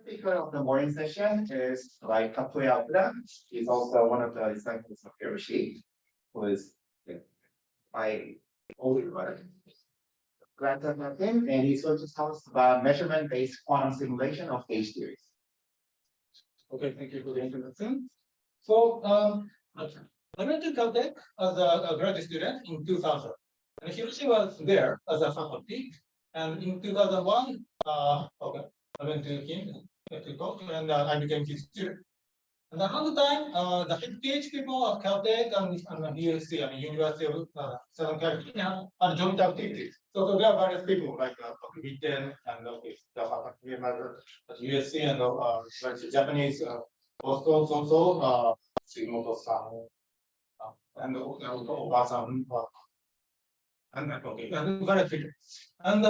speaker of the morning session is like Takuya Okuda. He's also one of the disciples of Hiroshi, who is my older brother. Glad to have him, and he's going to tell us about measurement-based quantum simulation of gauge theories. Okay, thank you for the introduction. So, I went to Caltech as a graduate student in 2000, and Hiroshi was there as a faculty. And in 2001, I went to him to talk, and I became his student. And around the time, the head PhD people at Caltech and USC, University of Southern California, and joint activities. So there are various people like Witten and the faculty members at USC and Japanese postdocs also, Shimoto-san, and Oba-san, and various people. And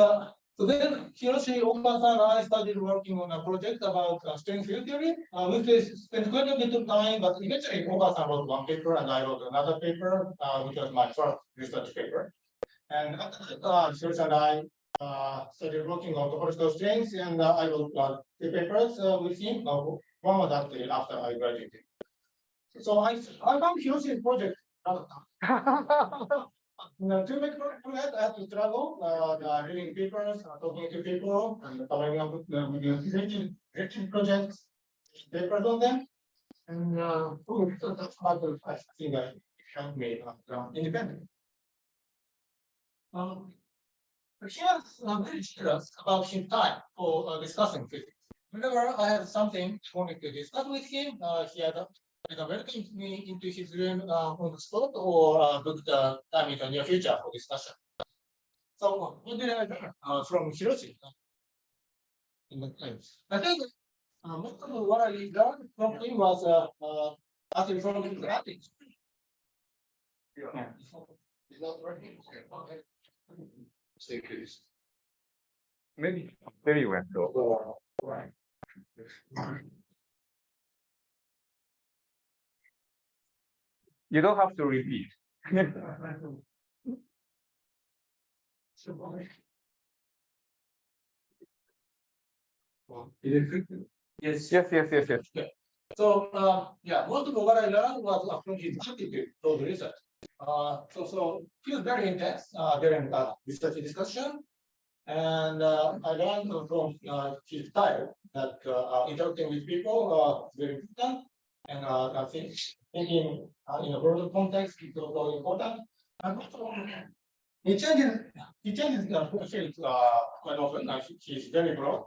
so then Hiroshi, Okuda-san, and I started working on a project about string field theory, which spent quite a bit of time, but eventually Okuda-san wrote one paper and I wrote another paper, which was my first research paper. And Hiroshi and I started working on topological strings, and I wrote two papers with him. One was actually after I graduated. So I found Hiroshi's project rather tough. To make progress, I had to travel, reading papers, talking to people, and coming up with written projects, papers on them. And so that's part of, I think, that helped me independent. Here's very curious about his time for discussing physics. Whenever I had something wanted to discuss with him, he had welcomed me into his room on the spot or booked time in the near future for discussion. So what did I learn from Hiroshi? I think most of what I learned from him was actually from his practice. It's not working. Maybe very well though. Right. You don't have to repeat. Yes. Yes. So most of what I learned was from his attitude toward research. So he was very intense during research discussion, and I learned from his style that interacting with people is very important, and I think thinking in a broader context is also important. And also, he changes field quite often. He's very broad,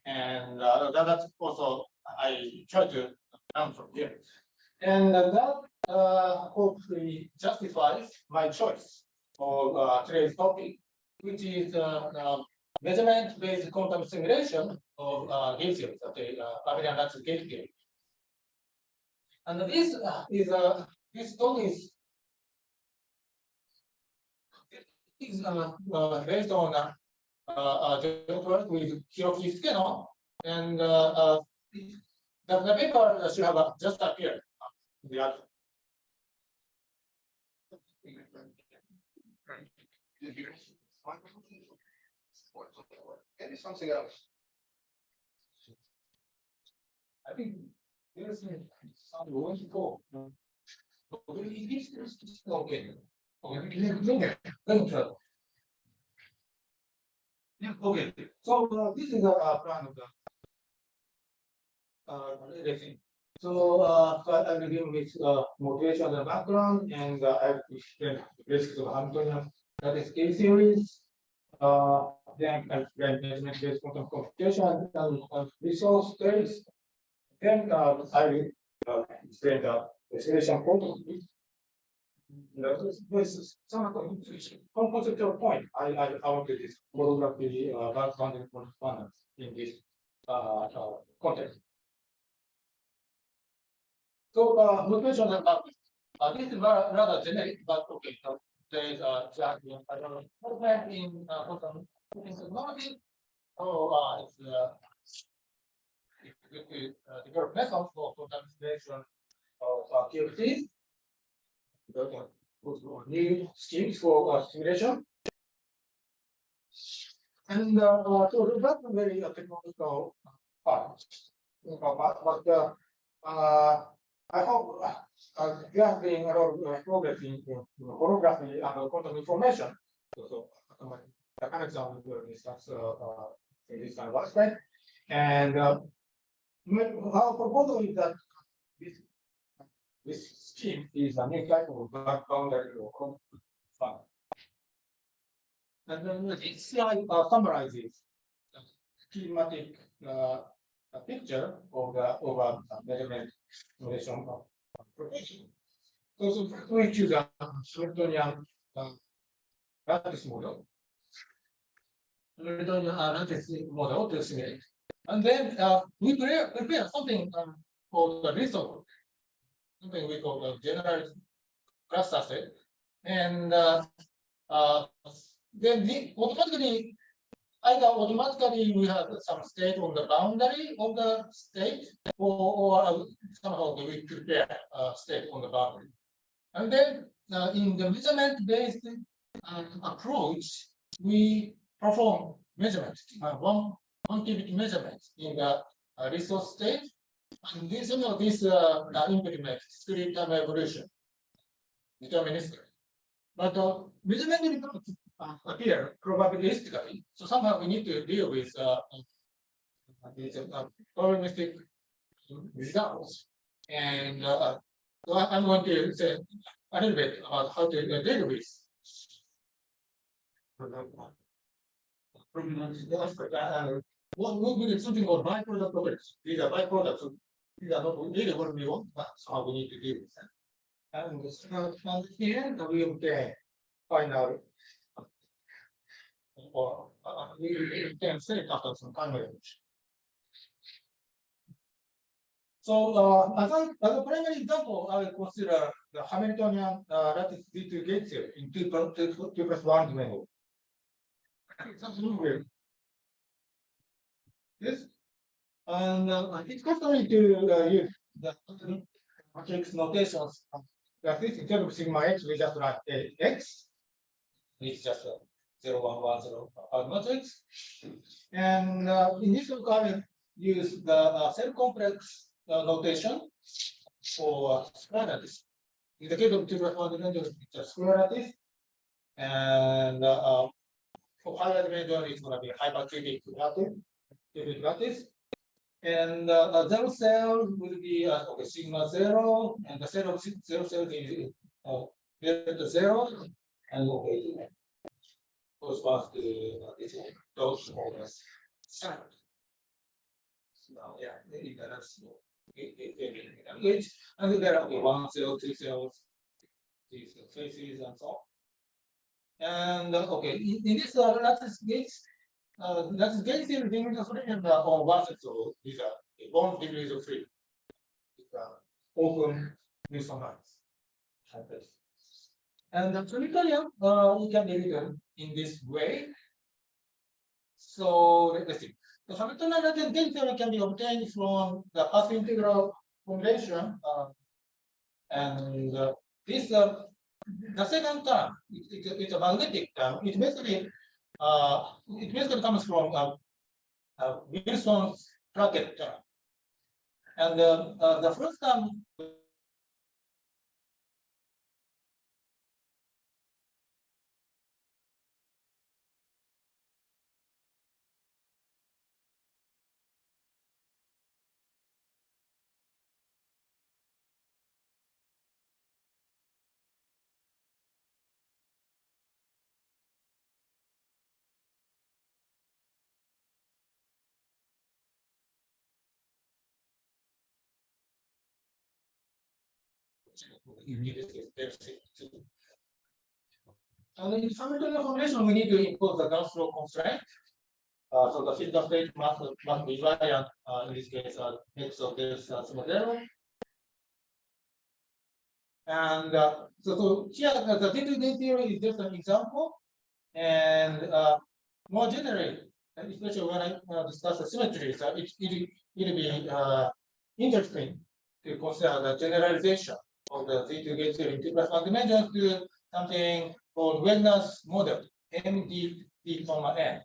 and that's also I try to learn from here. And that hopefully justifies my choice of today's topic, which is measurement-based quantum simulation of gauge theory, abelian lattice gauge theory. And this talk is based on joint work with Hiroki Sukeno, and the paper should have just appeared in the article. Maybe something else. I think there's some wonderful. Okay. Okay. So this is a plan of the everything. So I begin with motivation and background, and I have to explain the basics of Hamiltonian lattice gauge theories. Then I explain measurement-based quantum computation and resource theories. Then I will explain the acceleration quantum. This is some conceptual point. I want to this holography background correspondence in this context. So motivation and background. This is rather generic, but okay. So there is a in quantum technology. So it's develop method for quantum simulation of QFTs. New schemes for simulation. And so that's a very technological part. I hope there has been a lot of progress in holography and quantum information. So an example will discuss in this kind of aspect. And our proposal is that this scheme is a new type of black boundary or fun. And then this slide summarizes the schematic a picture of the measurement simulation of propagation. So we choose a Hamiltonian lattice model. Hamiltonian lattice model to simulate. And then we prepare something called the result, something we call the generalized cluster set. And then automatically we have some state on the boundary of the state, or somehow we prepare a state on the boundary. And then in the measurement-based approach, we perform measurements, one qubit measurements in the resource state, and this implement discrete time evolution, deterministic. But measurement results appear probabilistically, so somehow we need to deal with these probabilistic results. And so I'm going to say a little bit about how to deal with we did something called byproduct properties. These are byproducts. So these are not really what we want, but somehow we need to deal with them. And here we obtain final or we can say after some time range. So as a primary example, I will consider the Hamiltonian lattice D2 gate theory in 2+1 dimensional. Yes, and it's customary to use the matrix notations. That is, instead of sigma x, we just write x. It's just a 0, 1, 1, 0 matrix. And in this book, I will use the self-complex notation for square lattice. In the case of 2+1 dimension, it's a square lattice. And for higher dimension, it's going to be hypercubic lattice. And zero cell will be okay, sigma 0, and the set of 0 cells is delta 0, and okay, corresponds to those models. So yeah, that's and there are 1 cell, 2 cells, these faces, and so on. And okay, in this lattice gates. That's gate theory being on one set, so these are 1 degrees of freedom. These are open resonance. And the Hamiltonian we can be written in this way. So let's see. The Hamiltonian lattice gate theory can be obtained from the path integral formulation, and this the second term. It's a magnetic term. It basically comes from Wilson's bracket term. And the first term and in Hamiltonian formulation, we need to impose the Gauss law constraint. So the physical state must be invariant, in this case, x of this sigma 0. And so here, the D2 theory is just an example. And more generally, especially when I discuss the symmetries, it will be interesting to consider the generalization of the D2 gate theory in 2+1 dimensions to something called Wagner's model, MDD, N.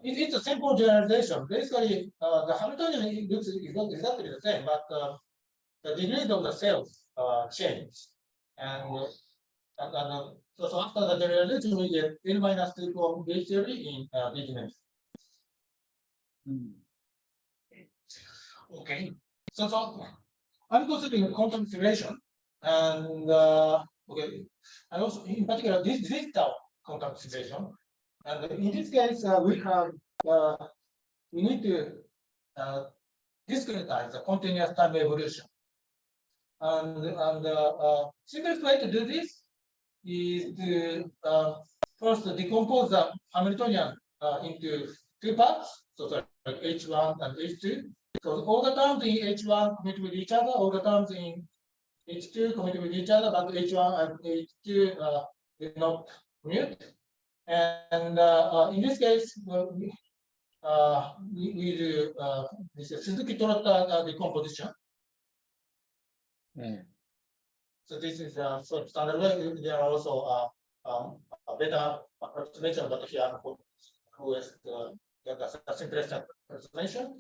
it's a simple generalization. Basically, the Hamiltonian looks exactly the same, but the degrees of the cells change. And so after the generalization, we get N minus 2 from gauge theory in beginners. Okay. So I'm considering quantum simulation, and okay, and also in particular this digital quantum simulation. And in this case, we need to discretize the continuous time evolution. And simplest way to do this is to first decompose the Hamiltonian into two parts, so like H1 and H2. So all the terms in H1 commute with each other, all the terms in H2 commute with each other, but H1 and H2 did not commute. And in this case, we do this single-qubit decomposition. So this is sort of standard way. There are also a better approximation, but here who is the simplest approximation.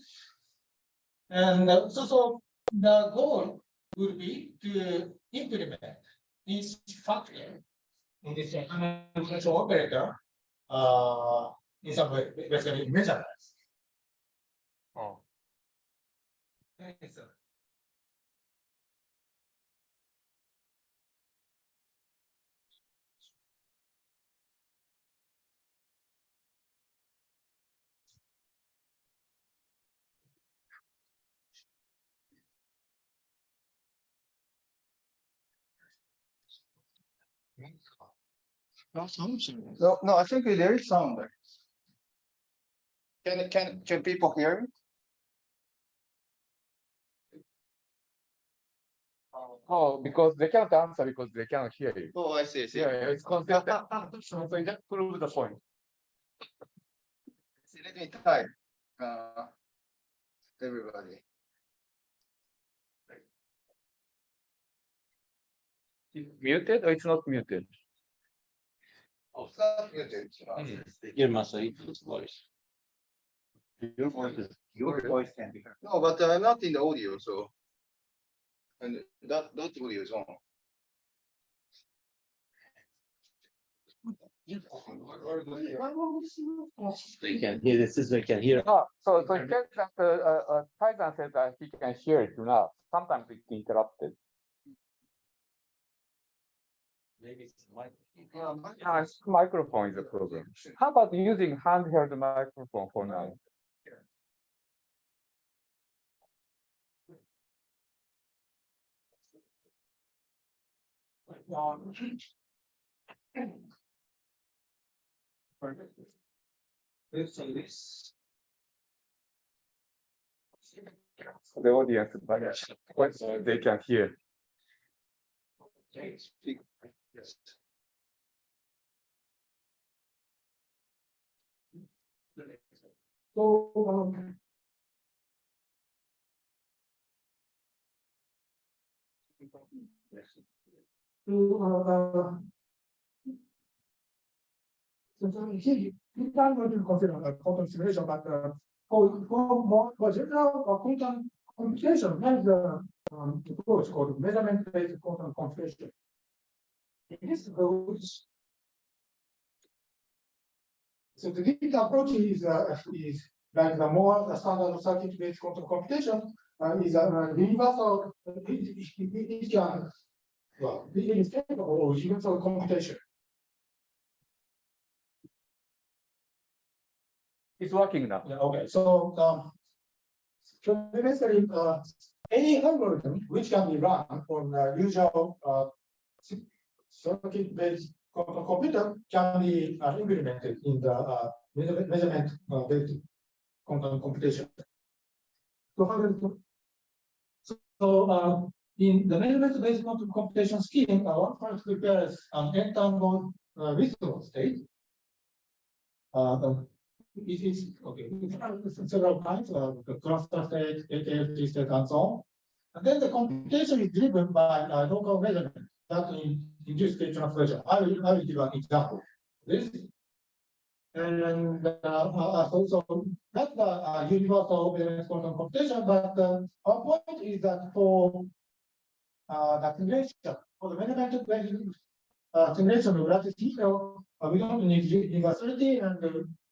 And so the goal would be to implement each factor in this differential operator in some way, basically measurements. Oh. Okay, so. No, I think there is sound there. Can people hear me? Oh, because they cannot answer because they cannot hear you. Oh, I see. Yeah, it's consistent. So you just prove the point. See, let me type. Everybody. It's muted or it's not muted? Oh, it's not muted. Your voice. Your voice can be heard. No, but I'm not in the audio, so. And that audio is on. They can hear this. They can hear. Oh, so in case that Taizan said that he can hear it now. Sometimes it's interrupted. Maybe it's mic. Microphone is a problem. How about using handheld microphone for now? The audience, but they can hear. Speak. Yes. So here you can not consider a quantum simulation, but for general quantum computation, has the approach called measurement-based quantum computation. In this approach, so the approach is like the more standard circuit-based quantum computation is a universal. It can it is capable of universal computation. It's working now. Yeah, okay, so basically, any algorithm which can be run on the usual circuit-based quantum computer can be implemented in the measurement-based quantum computation. So, in the measurement-based quantum computation scheme, one first prepares an entangled reasonable state. It is okay. Several times, the cluster state, AKFT state, and so on. And then the computation is driven by local measurement that induce state translation. I will give an example. This And so that's the universal variance quantum computation. But our point is that for the simulation, for the measurement simulation of lattice field, we don't need universality, and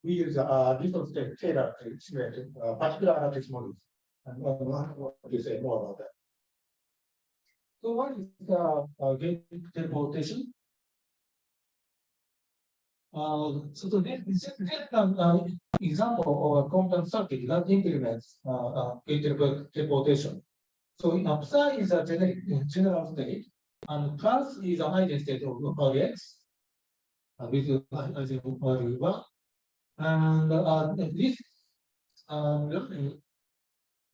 we use different state Taylor to simulate particular lattice models. And what do you say more about that? So what is gate teleportation? So this is an example of a quantum circuit that implements gate teleportation. So psi is a general state, and plus is an eigenstate of X with value 1. And this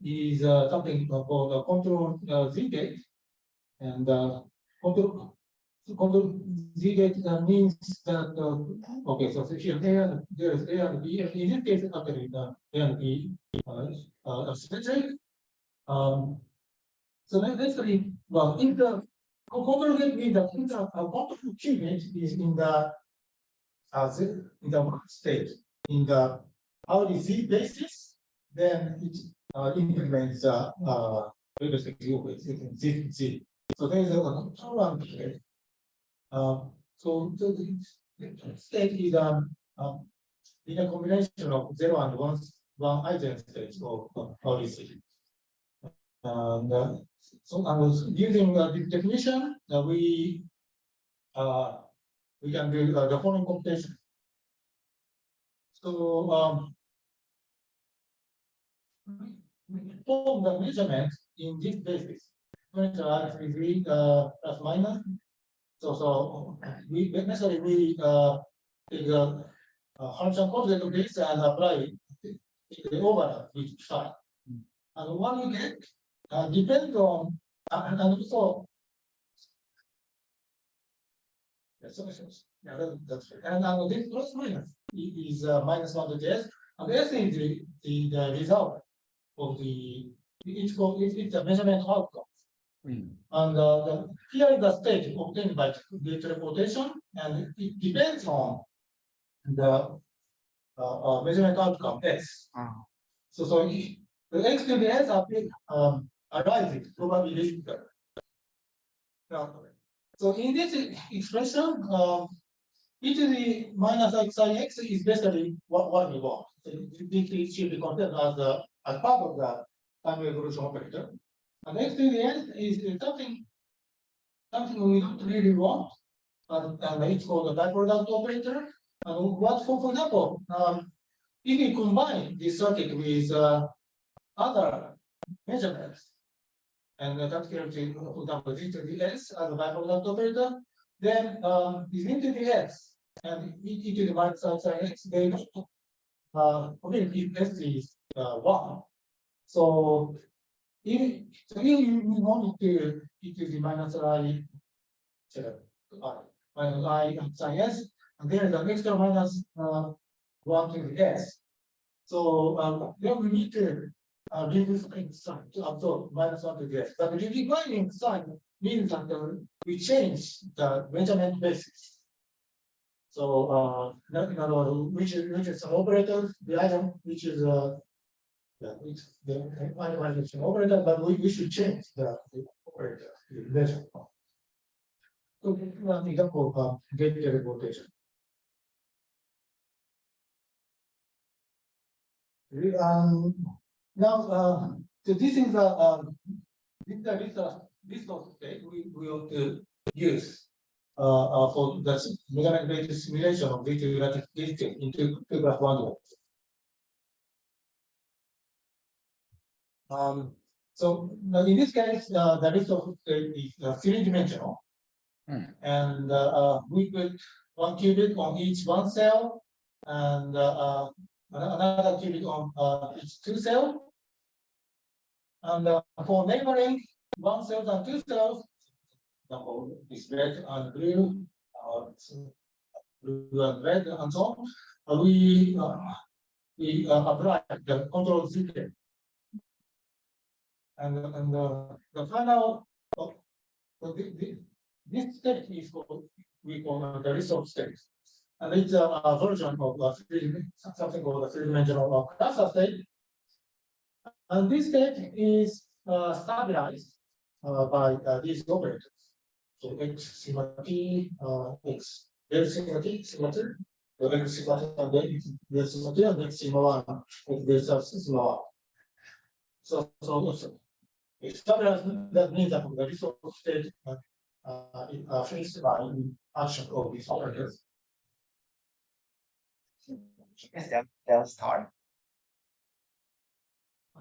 is something called a control Z gate, and control Z gate means that okay, so here there is A and B, and in this case actually A and B are symmetric. So basically, well, in the control gate means that in the control qubit is in the one state in the Audi Z basis, then it implements realistic Z. So there is a control here. So the state is in a combination of 0 and 1 eigenstates of Audi Z. And so I was using the definition we can do the following computation. So we perform the measurement in this basis. Degree plus minus. So we necessarily we take the Hamiltonian coefficient of this and apply the overlap with psi. And what we get depends on and also that's and this plus minus is minus 1 to S, and S is the result of the it's the measurement outcome. And here is the state obtained by the teleportation, and it depends on the measurement outcome S. So the X to the S arises probabilistically. So in this expression, e to the minus xix is basically what we want. So it should be considered as part of the time evolution operator. And x to the n is something we don't really want, and it's called a byproduct operator. And what for example, if we combine this circuit with other measurements, and that gives, for example, z to the s as a byproduct operator, then is into the s and e to the minus x, they okay, if s is 1. So if you want to e to the minus I psi s, and there is an extra minus 1 to the s. So then we need to reduce sign to absorb minus 1 to the s. But redefining sign means that we change the measurement basis. So in other words, which is some operators, the item which is it's the item operator, but we should change the operator measure. So one example of gate teleportation. Now, so this is this of state we will use for the measurement-based simulation of this lattice into 2+1. So in this case, the list of state is three-dimensional, and we put one qubit on each one cell, and another qubit on each two cells. And for neighboring one cell and two cells, example is red and blue, blue and red, and so on, we apply the control Z. And the final this state is called we call the result state. And it's a version of something called a three-dimensional cluster state. And this state is stabilized by these operators. So x sigma t, x del sigma t, sigma t, x sigma t, and then del sigma t, and x sigma 1, x del sigma 1. So it's stabilized, that means that the resource state fixed by action of these operators. Yes, they'll start.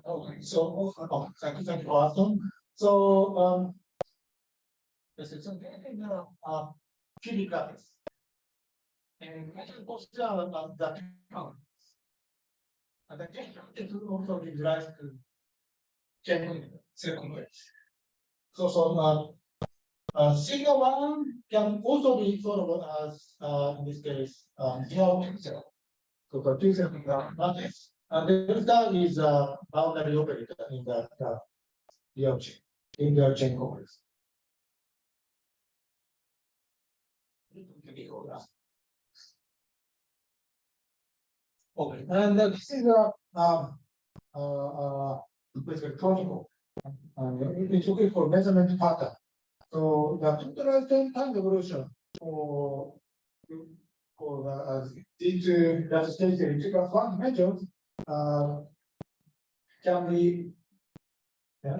Okay, so thank you for asking. So this is something cubic lattice. And I can consider that count. And the is also gives rise to second way. So signal one can also be thought of as in this case geometry. So the two lattice. And delta is a boundary operator in the chain covers. Okay, and this is basically chronicle. And it's looking for measurement pattern. So the topological time evolution for these that state electrical one measures can be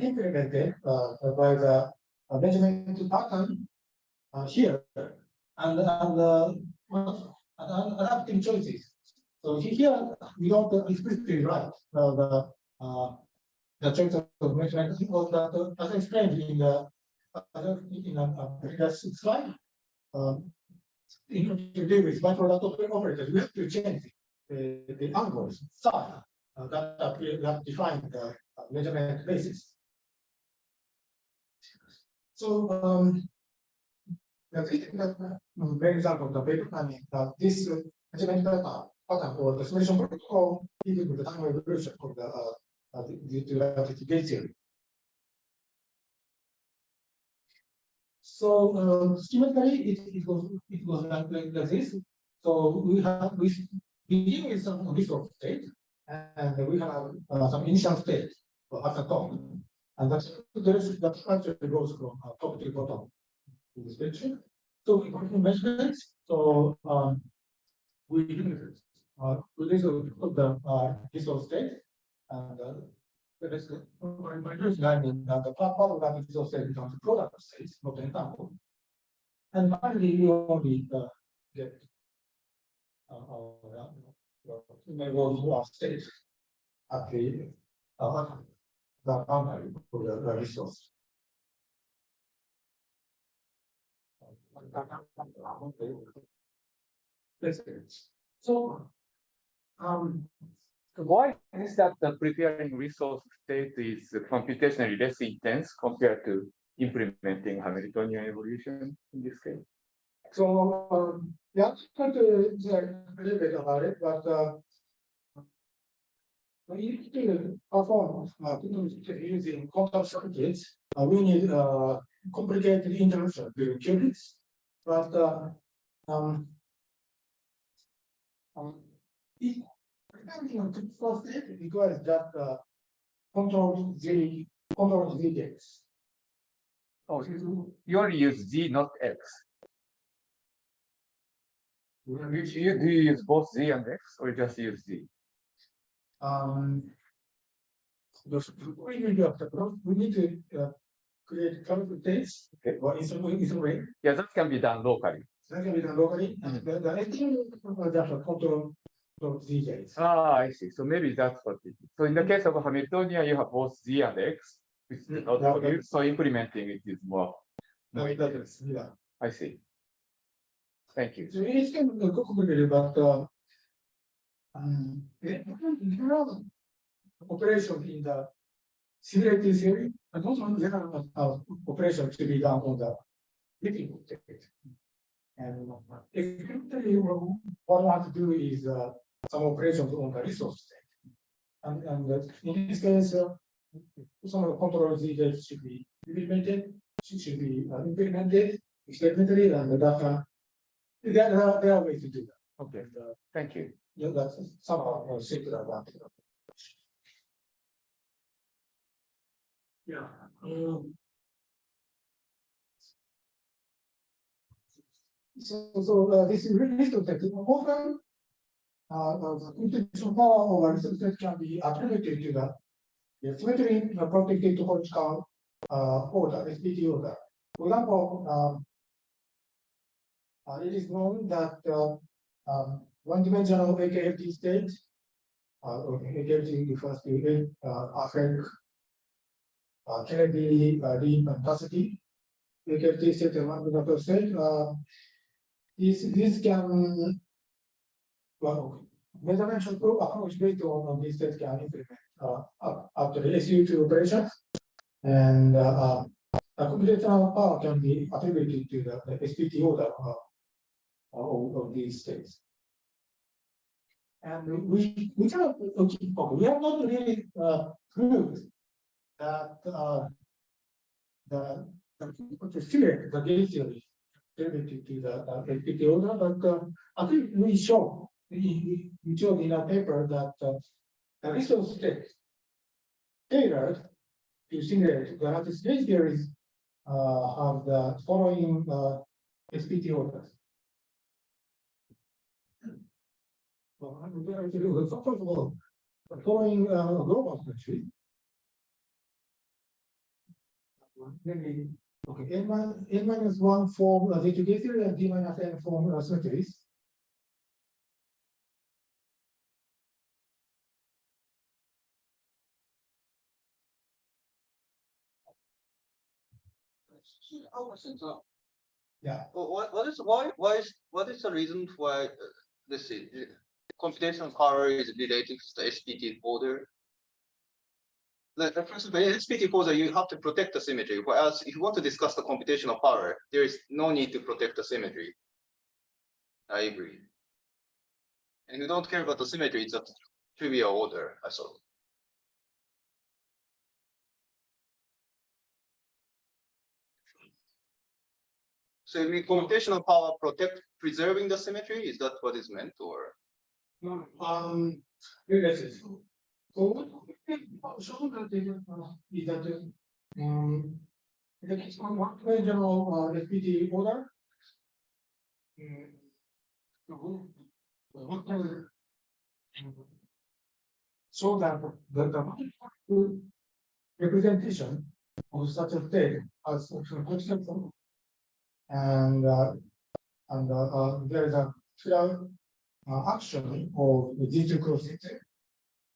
implemented by the measurement pattern here and adapting choices. So here we don't explicitly write the choice of measurement because that, as explained in the previous slide, in to deal with byproduct operators, we have to change the angles psi that define the measurement basis. So very example of the paper planning that this measurement pattern for the simulation protocol even with the time evolution of the relativity gate theory. So schematically it goes like this. So we begin with some resource state and we have some initial state at the top. And that actually goes from top to bottom in this picture. So we perform measurements. So we release the resource state and by this guiding the part of that resource state becomes a product state, not an example. And finally, we only get state at the boundary for the resource. So, why is that the preparing resource state is computationally less intense compared to implementing Hamiltonian evolution in this case? So, yeah, try to say a little bit about it, but we need to perform using quantum circuits. We need complicated interaction between qubits, but it requires that control Z gates. Oh, you only use Z, not X. Do you use both Z and X, or just use Z? We need to create current states or in way. Yeah, that can be done locally. That can be done locally. The idea that control Z gates. Ah, I see. So maybe that's what it is. So in the case of Hamiltonian, you have both Z and X, which is not for you. So implementing it is more. I see. Thank you. So it's kind of complicated, but there are operations in the simulated theory, and also there are operations to be done on the difficult state. And exactly what I want to do is some operations on the resource state. And in this case, some of the control Z gates should be implemented, experimentally, and there are ways to do that. Okay, And, thank you. yeah, that's somehow circular one. Yeah. So this list of techniques often the computation power of a list set can be attributed to the symmetry protected topological order, SPT order. For example, it is known that one-dimensional AKFT state, AKFT refers to affect Kennedy Lee capacity. AKFT state and one-dimensional state. This can measurement approach based on these states can implement after the SU2 operations, and the computational power can be attributed to the SPT order of these states. And we cannot we have not really proved that the stimulate the gauge theory related to the SPT order, but I think we showed in a paper that the list of states tailored to simulate the lattice gauge theories have the following SPT orders. Well, I'm going to do first of all, the following global symmetry. Namely, okay, n-1 form Z2 gauge theory and d-n form symmetries. Yeah. What is the reason why this is computational power is related to the SPT order? First of all, in SPT order, you have to protect the symmetry. Whereas if you want to discuss the computational power, there is no need to protect the symmetry. I agree. And you don't care about the symmetry, it's a trivial order, I saw. So you mean computational power preserving the symmetry? Is that what is meant, or? Yes. So what shown that is that the case on one general SPT order. So that the representation of such a state as function, and there is a clear action of these two crossings,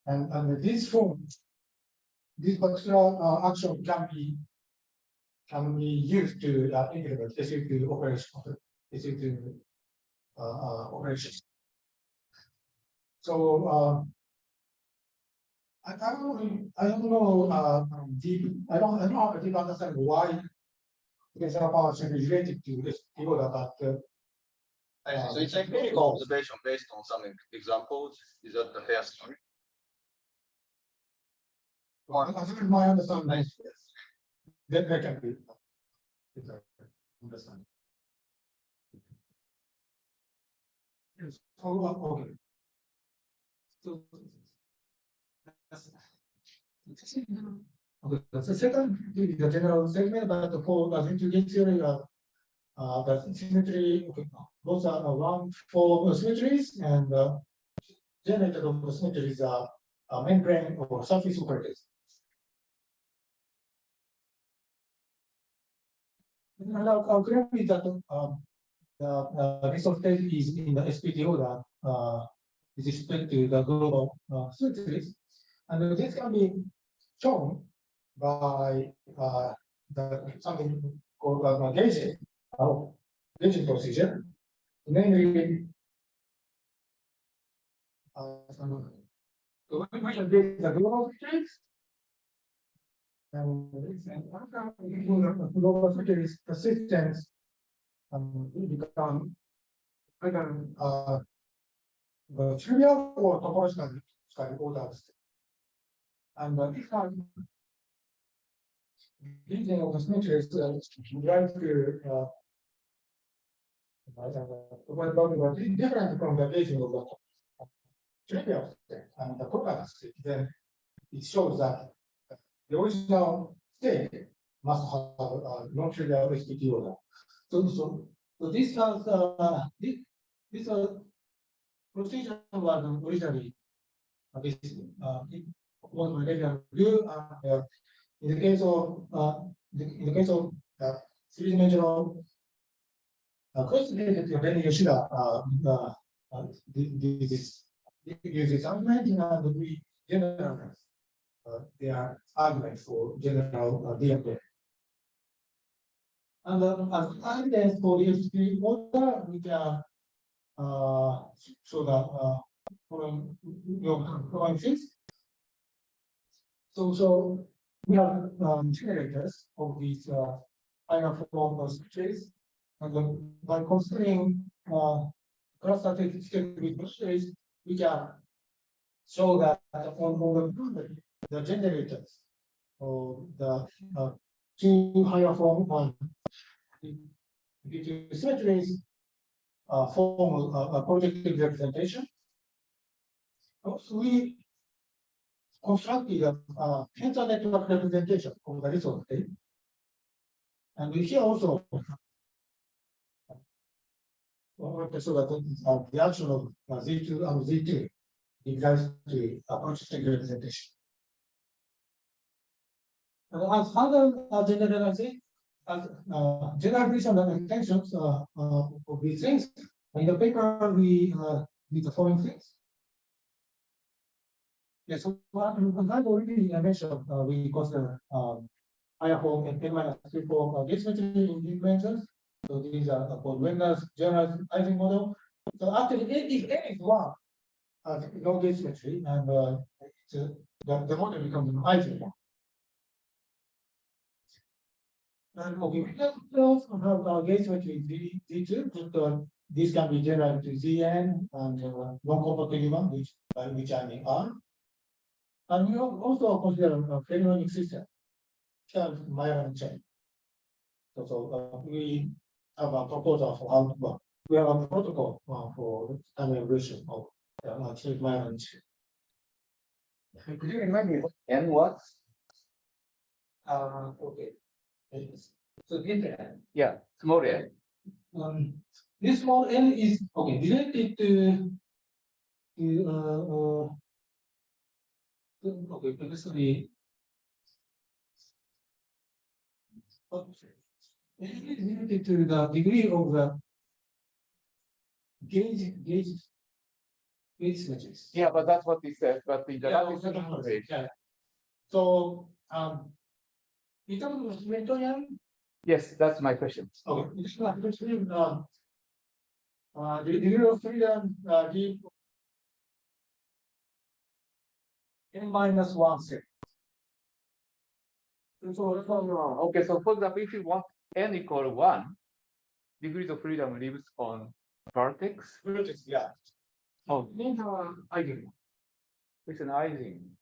and this form, this particular action can be used to implement SU2 operation, SU2 operations. So I don't know I don't have a deep understanding why computational power should be related to this order, but So it's like empirical observation based on some examples. Is that the fair story? I think my understanding is that can be understand. Yes. Okay. So okay, the second is the general statement about the four into theory the symmetry. Okay, those are one for symmetries, and generated of the symmetries are membrane or surface operators. And our claim is that the result state is in the SPT order with respect to the global symmetries, and this can be shown by something called gauging procedure, namely we can get the global symmetries. And global symmetries persistence become either trivial or topological orders. And this time, using of the symmetries right to When different from the gauging of the trivial state and the total state, then it shows that the original state must have a non-trivial SPT order. So this has this procedure was originally this it was originally view in the case of three-dimensional question then you should this uses argument and we generalize their argument for general DFA. And as evidence for the SPT order, we can show that following things. So we have generators of these final form of symmetries, and then by considering cluster state with symmetries, we can show that on the generators of the two higher form one the symmetries form a projective representation. Also, we constructed a tensor network representation of the resource state. And we here also want to show that the action of Z2 and Z2 equals to a projective representation. And as other generalization, as generalization and extensions of these things, in the paper we did the following things. Yes, so I've already mentioned we consider higher form and n-3 form gauge symmetry in dimensions. So these are called Wenner's generalizing model. So actually, if n is one, no gauge symmetry, and the model becomes an Eigen. And okay, we can also have gauge symmetry Z2, but this can be generalized to Zn and non-compatible one, which I mean R. And we also consider a phenomenon system, Mayer chain. So we have a proposal for how to work. We have a protocol for time evolution of Mayer chain. Could you remind me what N was? Okay. So this Yeah, small n. this small n is okay related to okay, basically, it is limited to the degree of the gauge symmetries. Yeah, but that's what he said. But in the Yeah. So, in terms of Hamiltonian, yes, that's my question. okay, this is the degree of freedom give n-1 set. Okay, so for example, if you want n equal 1, degrees of freedom lives on vertex. Yeah. Oh, Eigen. It's an Eigen.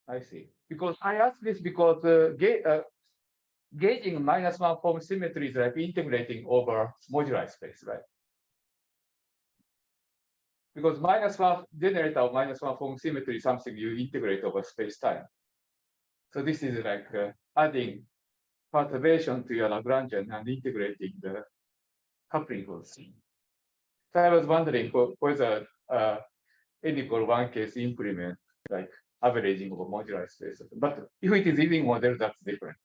I see. Because I asked this because gauging -1 form symmetry is like integrating over moduli space, right? Because -1 generator of -1 form symmetry is something you integrate over space-time. So this is like adding perturbation to your Lagrangian and integrating the coupling rules. So I was wondering whether n equal 1 case implement like averaging over moduli space. But if it is even model, that's different.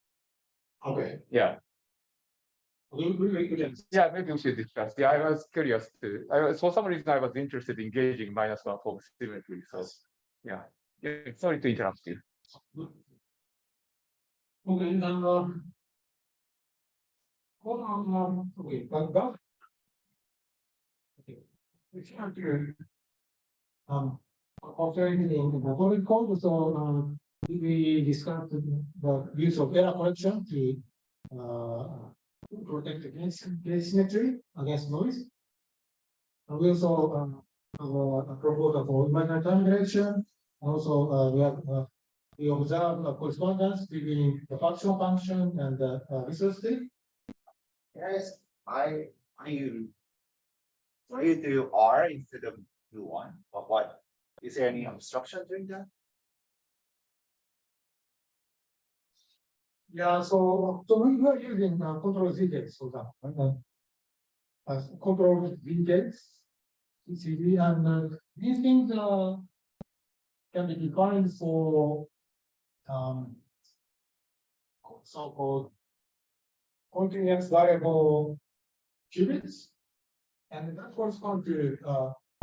Okay. Yeah. We Yeah, maybe we should discuss. Yeah, I was curious too. For some reason, I was interested in gauging -1 form symmetry. So, yeah. Sorry to interrupt you. Okay, okay, but okay, we have to alternating the Motoric code. So we discussed the use of error correction to protect against symmetry against noise. And we also have a proposal for imaginary time direction. Also, we observe a correspondence between the functional function and the resource state. Yes, I So you do R instead of U1, but what, is there any obstruction during that? Yeah, so we are using control Z gates for that. Control Z gates, CCD, and these things can be defined for so-called continuous variable qubits, and that corresponds to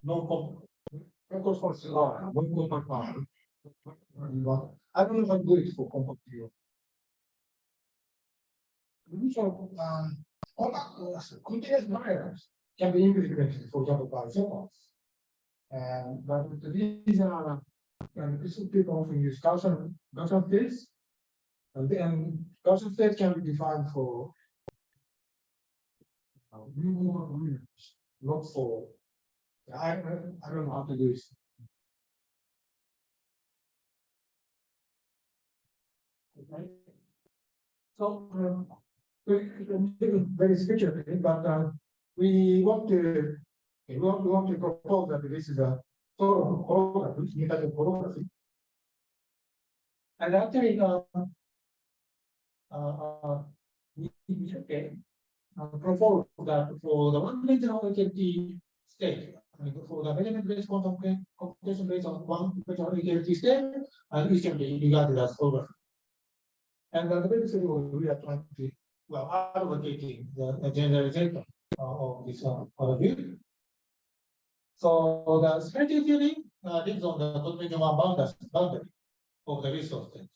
that corresponds to non-compact power. I don't know how to do it for compact qubit. So, continuous variables can be integrated, for example, by sequence. And but these are people often use Gaussian states, and then Gaussian states can be defined for not for. I don't know how to do this. Okay. So very speculative, but we want to propose that this is a sort of holography, imitative holography. And actually, propose that for the one-dimensional HLT state, for the measurement-based quantum computation based on one-dimensional HLT state, and it can be regarded as holography. And basically, we are trying to, advocating the generalization of this view. So the symmetry theory lives on the continuum boundary of the resource state.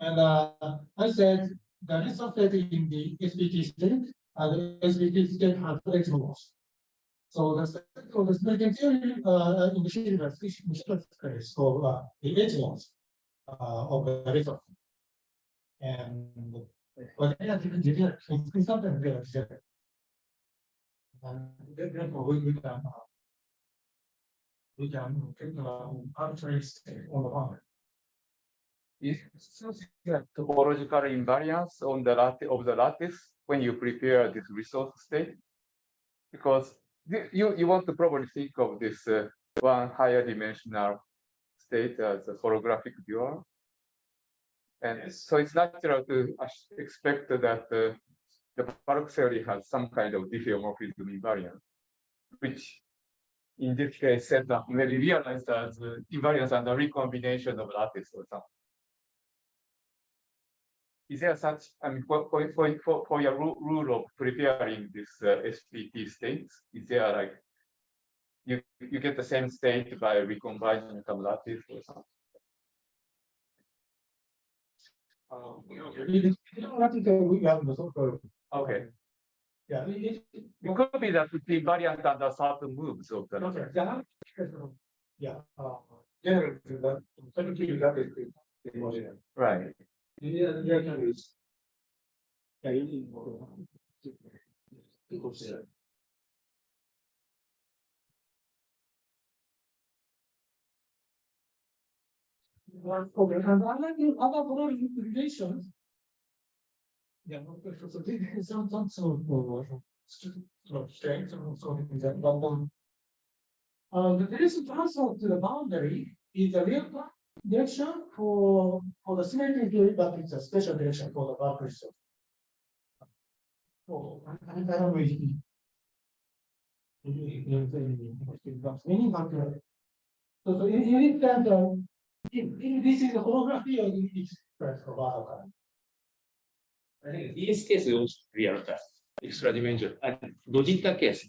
And I said the resource state in the SPT state, and the SPT state has X modes. So the symmetry theory in the Schiller space for the H modes of the resource. And but it's something very different. And therefore we can take arbitrary state on the boundary. Is topological invariance on the lattice of the lattice when you prepare this resource state? Because you want to probably think of this one higher dimensional state as a holographic dual. And so it's natural to expect that the Baruch theory has some kind of diffeomorphism invariance, which in this case set up maybe realized as invariance under recombination of lattice or something. Is there such, I mean, for your rule of preparing this SPT states, is there like you get the same state by recombining some lattice or something? Okay. Yeah, it could be that the invariant under certain moves of the. Okay. Yeah. Generally, that is right. Okay, and I like the other relations. Yeah, so this is some sort of strength or something like that. But the relation transfer to the boundary is a real direction for the symmetry theory, but it's a special direction for the boundary. So I don't know if meaning, but so in that if this is a holography or it's for I think DS case is also real time, extra dimension, and Logita case,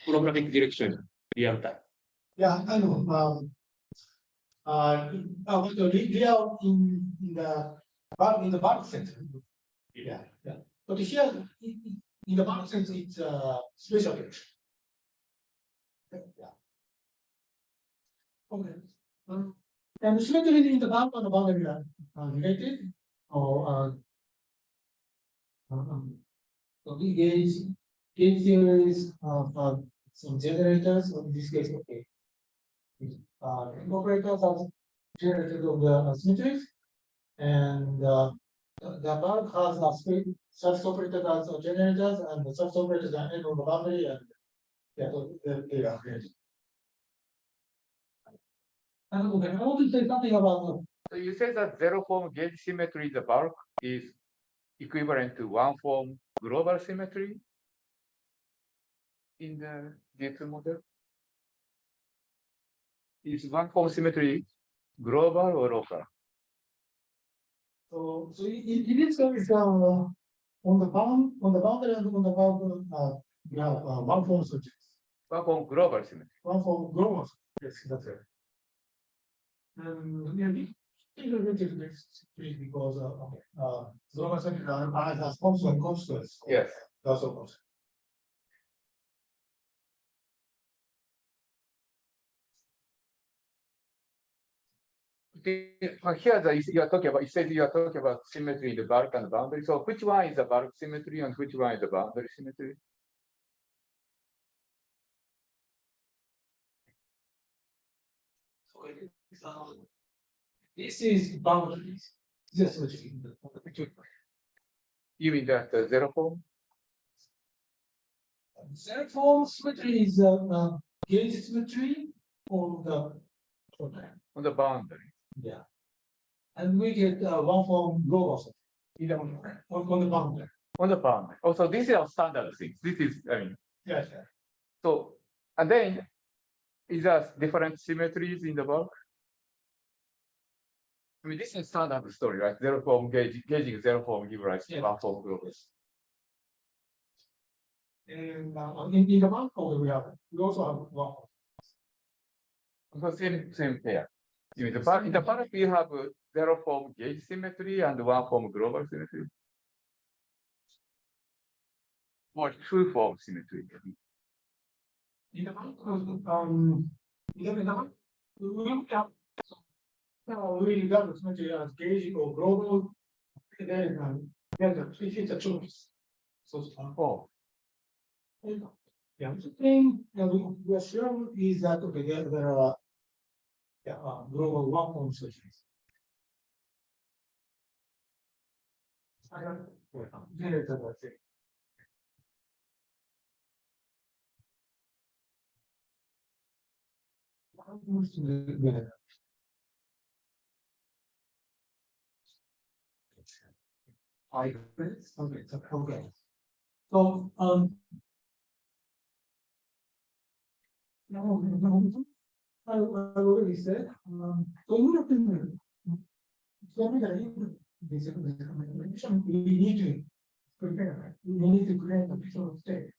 holographic direction, real time. Yeah, I know. Real in the Baruch sense. Yeah. But here in the Baruch sense, it's special direction. Yeah. Okay. And symmetry in the Baruch and the boundary are related, or so we gauge theories of some generators, or in this case, okay. Operators are generators of the symmetries, and the Baruch has a such operators as generators, and the such operators are on the boundary, and Yeah, so they are great. And okay, I want to say something about So you say that zero form gauge symmetry, the bulk is equivalent to one form global symmetry in the G2 model? Is one form symmetry global or local? so in this case, on the boundary and on the boundary, you have one form symmetry. One form global symmetry. One form global. Yes, that's it. And yeah, we related this because global symmetry has constant constants. Yes. That's of course. Here you are talking about, you said you are talking about symmetry in the bulk and boundary. So which one is the bulk symmetry and which one is the boundary symmetry? This is boundaries. Yes, You mean that zero form? zero form symmetry is gauge symmetry on On the boundary. yeah. And we get one form global symmetry, either on the boundary. On the boundary. Also, these are standard things. This is, I mean, Yes. so, and then is there different symmetries in the bulk? I mean, this is standard story, right? Zero form gauging zero form give rise to one form global. And in the bulk we also have one. So same pair. You mean in the bulk we have zero form gauge symmetry and one form global symmetry. Or two form symmetry. In the bulk, we have we regard the symmetry as gauge or global. Then it's a choice. So Oh, yeah, the thing that we assume is that okay, there are global one form solutions. Okay. So I already said so in your opinion, this we need to prepare. We need to create a visual state.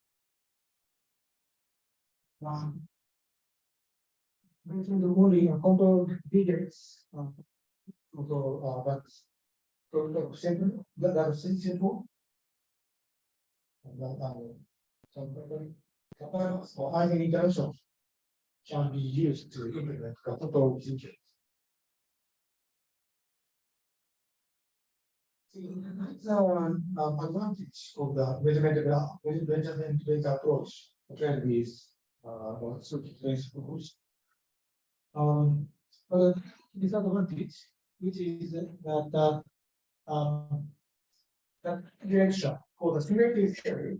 Mentioned the only control digits. So that's simple. That is simple. Or either interactions can be used to implement control digits. The advantage of the measurement data approach can be but disadvantage, which is that that direction for the symmetry theory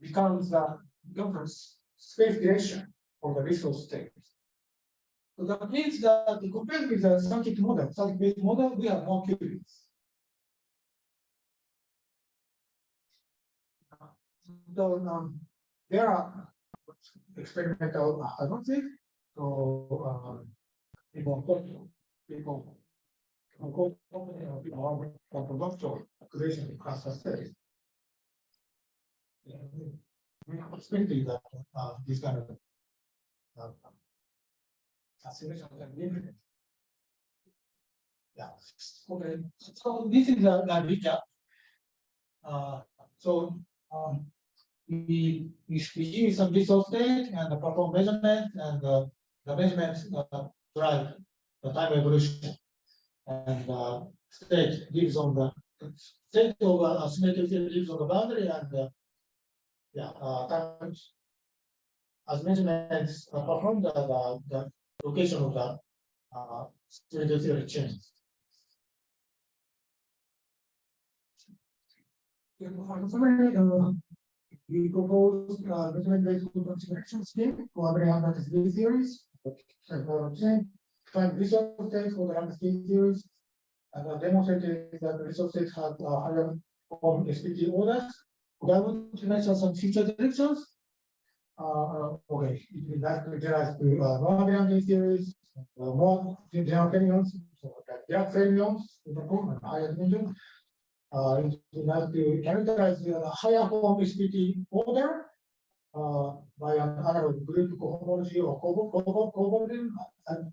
becomes the governs space direction for the resource state. So that means that compared with the circuit based model, we have more qubits. So there are experimental advances. So people are conductor creation in cluster space. We are expecting that this kind of simulation can be implemented. Yeah. Okay. So this is a recap. So we use some resource state and perform measurements, and the measurements drive the time evolution, and state lives on the state of symmetry lives on the boundary, and times as measurements performed, the location of the symmetry theory changes. we propose measurement-based connection scheme for abelian lattice field theories. Find resource states for the lattice field theories, and demonstrated that the resource states have higher form SPT orders. We are going to mention some future directions. Okay, it will likely generalize to non-abelian theories, more general fermions, so that there are fermions in the form and higher dimension. It will like to characterize the higher form SPT order by an analog group cohomology or covariance. And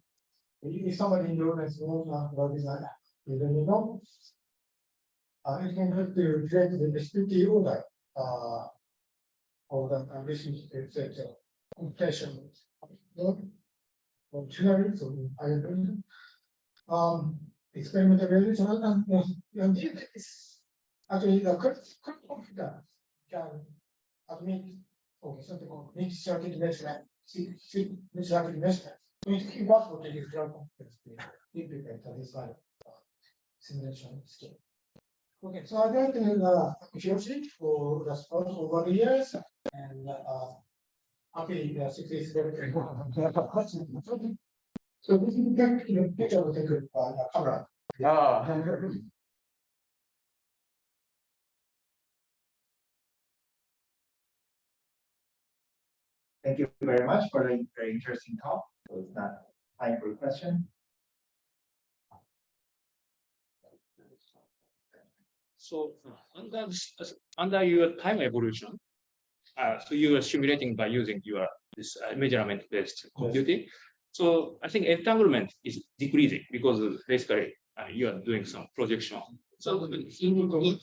if somebody in the audience knows what is that, you let me know. It can help to create the SPT order of the relationship computation. Generally, so I agree. Experimental evaluation and it's actually the correct computer can admit something called mixed circuit measurement. Mixed circuit measurement. It was what it is to implement this kind of simulation scheme. Okay, so I'd like to Hiroshi for the support over the years and happy 60 years. So this is the picture of the camera. Yeah. Thank you very much for the very interesting talk. So it's not time for a question. So under your time evolution, so you are simulating by using your this measurement-based computing. So I think entanglement is decreasing because basically you are doing some projection. So measurement,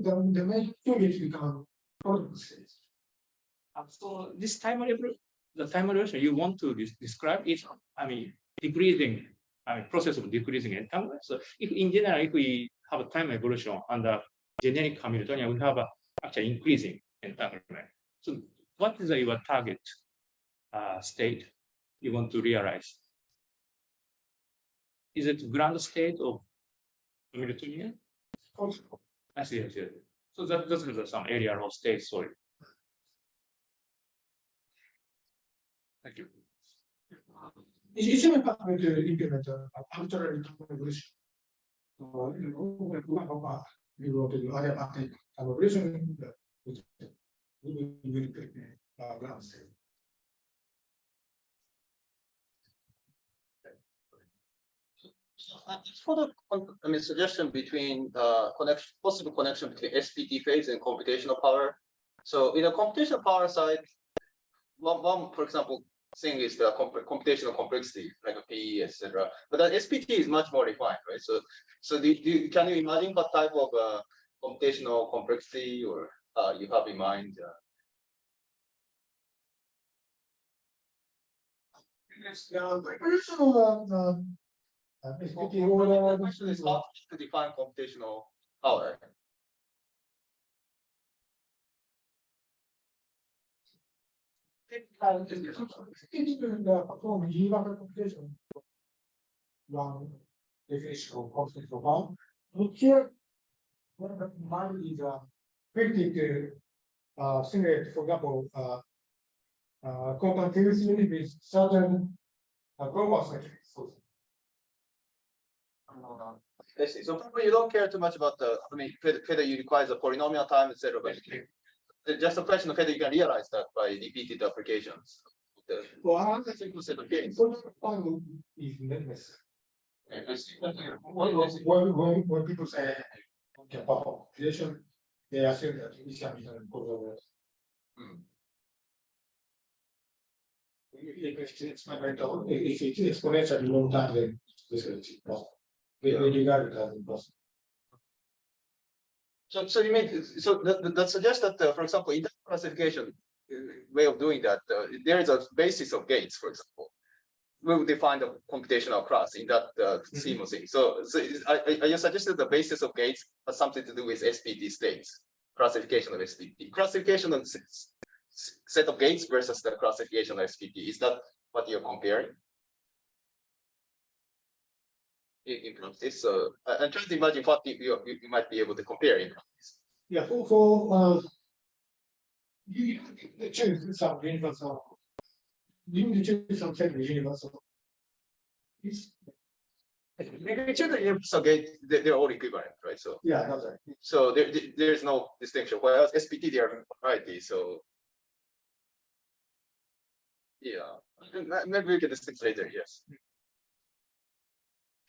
the major units become products. so this time evolution you want to describe is, I mean, decreasing process of decreasing entanglement. So if in general, if we have a time evolution under generic Hamiltonian, we have actually increasing entanglement. So what is your target state you want to realize? Is it ground state of Hamiltonian? I see. So that is some area of state. Sorry. Thank you. It's even possible to implement arbitrary evolution. We go to the other active evolution, which we will pick ground state. For the suggestion between possible connection between SPT phase and computational power. So in the computational power side, one for example thing is the computational complexity, like a PE, etc. But the SPT is much more refined, right? So can you imagine what type of computational complexity or you have in mind? Yes, operational SPT order. The question is how to define computational power. Perform universal computation. One definition of computational power. But here, what I mind is ability to simulate, for example, quantum theory with certain global symmetries. I see. So probably you don't care too much about whether you require the polynomial time, etc. Just a question of whether you can realize that by repeated applications. Well, I think we said again, polynomial is necessary. When people say okay, about creation, they assume that it can be done over. If it's experimental, if it's exponentially long time, then this is possible. We regard it as impossible. So you mean that suggests that for example in that classification way of doing that there is a basis of gates, for example. We will define the computational class in that scheme of things. So are you suggesting the basis of gates has something to do with SPT states, classification of SPT, classification of set of gates versus the classification of SPT? Is that what you're comparing? In practice, so I'm trying to imagine what you might be able to compare in practice. Yeah, for You choose some universal. You need to choose some kind of universal. It's, So they're all equivalent, right? So yeah, that's right. so there's no distinction. Whereas SPT, they are variety. So yeah, maybe we can distinguish later. Yes.